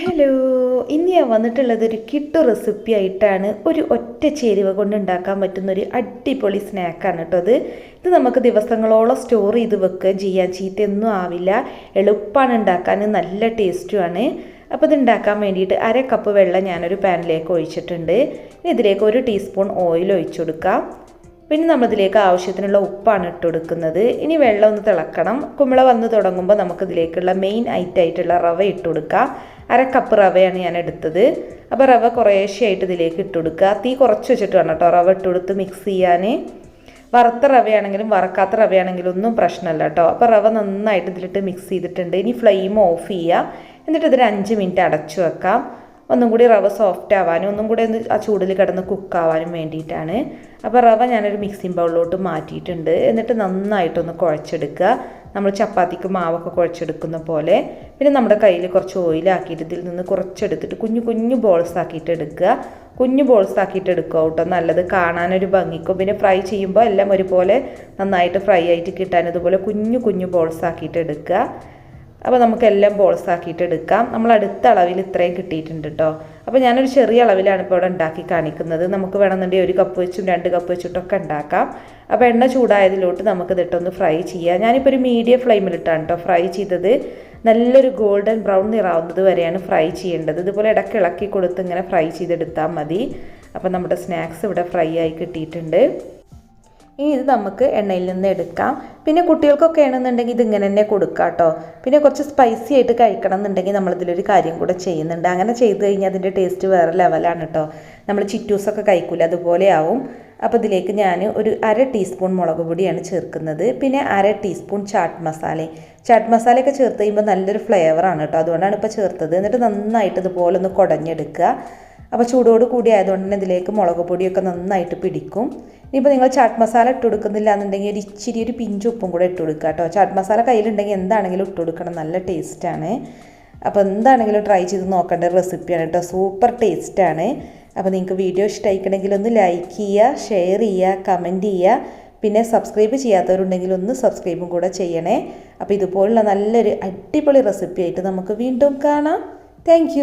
Hello, ഇന്ന് ഞാൻ വന്നിട്ടുള്ളത് ഒരു കിട്ടു റെസിപ്പി ആയിട്ടാണ്. ഒരു ഒറ്റ ചേരുവ കൊണ്ട് ഉണ്ടാക്കാൻ പറ്റുന്നൊരു അടിപൊളി സ്നാക്കാണ് കേട്ടോ ഇത് നമുക്ക് ദിവസങ്ങളോളം സ്റ്റോർ ചെയ്ത് വെക്കുകയും ചെയ്യാൻ, ചീത്തയൊന്നും ആവില്ല. എളുപ്പമാണ് ഉണ്ടാക്കാൻ, നല്ല ടേസ്റ്റുമാണ്. അപ്പോൾ ഇത് ഉണ്ടാക്കാൻ വേണ്ടിയിട്ട് 1/2 കപ്പ് വെള്ളം ഞാനൊരു പാനിലേക്ക് ഒഴിച്ചിട്ടുണ്ട്. ഇതിലേക്ക് 1 ടീസ്പൂൺ ഓയിൽ ഒഴിച്ചു കൊടുക്കാം. പിന്നെ നമ്മളിതിലേക്ക് ആവശ്യത്തിനുള്ള ഉപ്പാണ് ഇട്ട് കൊടുക്കുന്നത്. ഇനി വെള്ളം ഒന്ന് തിളക്കണം. കുമ്പള വന്ന് തുടങ്ങുമ്പോൾ നമുക്കിതിലേക്കുള്ള മെയിൻ ഐറ്റമായിട്ടുള്ള റവ ഇട്ട് കൊടുക്കാം. 1/2 കപ്പ് റവയാണ് ഞാൻ എടുത്തത്. അപ്പോൾ റവ കുറേശ്ശെയായിട്ട് ഇതിലേക്ക് ഇട്ട് കൊടുക്കുക. തീ കുറച്ച് വെച്ചിട്ട് വേണം കേട്ടോ റവ ഇട്ട് കൊടുത്ത് മിക്സ് ചെയ്യാൻ. വറുത്ത റവയാണെങ്കിലും വറക്കാത്ത റവയാണെങ്കിലും ഒന്നും പ്രശ്നമല്ല കേട്ടോ. അപ്പോൾ റവ നന്നായിട്ട് ഇതിലിട്ട് മിക്സ് ചെയ്തിട്ടുണ്ട്. ഇനി ഫ്ലെയിം ഓഫ് ചെയ്യുക. എന്നിട്ട് ഇതൊരു 5 മിനിറ്റ് അടച്ചു വെക്കാം. ഒന്നും കൂടി റവ സോഫ്റ്റ് ആവാനും ഒന്നും കൂടി ഒന്ന് ആ ചൂടിൽ കിടന്ന് കുക്കാവാനും വേണ്ടിയിട്ടാണ്. അപ്പോൾ റവ ഞാനൊരു മിക്സിംഗ് ബൗളിലോട്ട് മാറ്റിയിട്ടുണ്ട്. എന്നിട്ട് നന്നായിട്ടൊന്ന് കുഴച്ചെടുക്കുക, നമ്മൾ ചപ്പാത്തിക്ക് മാവൊക്കെ കുഴച്ചെടുക്കുന്ന പോലെ. പിന്നെ നമ്മുടെ കയ്യിൽ കുറച്ച് ഓയിലാക്കിയിട്ട് ഇതിൽ നിന്ന് കുറച്ചെടുത്തിട്ട് കുഞ്ഞു കുഞ്ഞു ബോൾസ് ആക്കിയിട്ട് എടുക്കുക. കുഞ്ഞു ബോൾസ് ആക്കിയിട്ട് എടുക്കുക കേട്ടോ, നല്ലത് കാണാനൊരു ഭംഗിക്കും. പിന്നെ ഫ്രൈ ചെയ്യുമ്പോൾ എല്ലാം ഒരുപോലെ നന്നായിട്ട് ഫ്രൈ ആയിട്ട് കിട്ടാൻ ഇതുപോലെ കുഞ്ഞു കുഞ്ഞു ബോൾസ് ആക്കിയിട്ട് എടുക്കുക. അപ്പോൾ നമുക്കെല്ലാം ബോൾസ് ആക്കിയിട്ട് എടുക്കാം. നമ്മൾ അടുത്ത അളവിൽ ഇത്രയും കിട്ടിയിട്ടുണ്ട് കേട്ടോ. അപ്പോൾ ഞാനൊരു ചെറിയ അളവിലാണ് ഇപ്പോൾ ഇവിടെ ഉണ്ടാക്കി കാണിക്കുന്നത്. നമുക്ക് വേണമെന്നുണ്ടെങ്കിൽ 1 കപ്പ് വെച്ചും 2 കപ്പ് വെച്ചിട്ടൊക്കെ ഉണ്ടാക്കാം. അപ്പോൾ എണ്ണ ചൂടായതിലോട്ട് നമുക്കിതിട്ടൊന്ന് ഫ്രൈ ചെയ്യാം. ഞാനിപ്പോൾ ഒരു മീഡിയം ഫ്ലെയിമിലിട്ടാണ് കേട്ടോ ഫ്രൈ ചെയ്തത്. നല്ലൊരു ഗോൾഡൻ ബ്രൗൺ നിറാവുന്നത് വരെയാണ് ഫ്രൈ ചെയ്യേണ്ടത്. ഇതുപോലെ ഇടയ്ക്ക് ഇളക്കി കൊടുത്ത് ഇങ്ങനെ ഫ്രൈ ചെയ്തെടുത്താൽ മതി. അപ്പോൾ നമ്മുടെ സ്നാക്സ് ഇവിടെ ഫ്രൈ ആയി കിട്ടിയിട്ടുണ്ട്. ഇനി ഇത് നമുക്ക് എണ്ണയിൽ നിന്ന് എടുക്കാം. പിന്നെ കുട്ടികൾക്കൊക്കെ ആണെന്നുണ്ടെങ്കിൽ ഇതിങ്ങനെ തന്നെ കൊടുക്കാം കേട്ടോ. പിന്നെ കുറച്ച് സ്പൈസി ആയിട്ട് കഴിക്കണം എന്നുണ്ടെങ്കിൽ നമ്മളിതിലൊരു കാര്യം കൂടെ ചെയ്യുന്നുണ്ട്. അങ്ങനെ ചെയ്ത് കഴിഞ്ഞാൽ അതിൻ്റെ ടേസ്റ്റ് വേറെ ലെവലാണ് കേട്ടോ. നമ്മൾ ചിറ്റൂസൊക്കെ കഴിക്കൂല, അതുപോലെ ആവും. അപ്പോൾ ഇതിലേക്ക് ഞാൻ ഒരു 1/2 ടീസ്പൂൺ മുളക് പൊടിയാണ് ചേർക്കുന്നത്. പിന്നെ 1/2 ടീസ്പൂൺ ചാട്ട് മസാലയൊക്കെ ചേർത്ത് കഴിയുമ്പോൾ നല്ലൊരു ഫ്ലേവറാണ് കേട്ടോ. അതുകൊണ്ടാണ് ഇപ്പോൾ ചേർത്തത്. എന്നിട്ട് നന്നായിട്ട് ഇതുപോലെ ഒന്ന് കുടഞ്ഞെടുക്കുക. അപ്പോൾ ചൂടോട് കൂടി ആയതുകൊണ്ട് തന്നെ ഇതിലേക്ക് മുളക് പൊടിയൊക്കെ നന്നായിട്ട് പിടിക്കും. ഇനിയിപ്പോൾ നിങ്ങൾ ചാട്ട് മസാല ഇട്ട് കൊടുക്കുന്നില്ല എന്നുണ്ടെങ്കിൽ ഒരു പിഞ്ച് ഉപ്പും കൂടെ ഇട്ട് കൊടുക്കുക കേട്ടോ. ചാട്ട് മസാല കയ്യിലുണ്ടെങ്കിൽ എന്താണെങ്കിലും ഇട്ട് കൊടുക്കണം, നല്ല ടേസ്റ്റാണ്. അപ്പോൾ എന്താണെങ്കിലും ട്രൈ ചെയ്ത് നോക്കേണ്ട റെസിപ്പിയാണ് കേട്ടോ, സൂപ്പർ ടേസ്റ്റാണ്. അപ്പോൾ നിങ്ങൾക്ക് വീഡിയോ ഇഷ്ടമായിക്കണമെങ്കിൽ ഒന്ന് ലൈക്ക് ചെയ്യുക, ഷെയർ ചെയ്യുക, കമൻറ്റ് ചെയ്യുക. പിന്നെ സബ്സ്ക്രൈബ് ചെയ്യാത്തവരുണ്ടെങ്കിൽ ഒന്ന് സബ്സ്ക്രൈബും കൂടെ ചെയ്യണേ. അപ്പോൾ ഇതുപോലുള്ള നല്ലൊരു അടിപൊളി റെസിപ്പി ആയിട്ട് നമുക്ക് വീണ്ടും കാണാം. താങ്ക്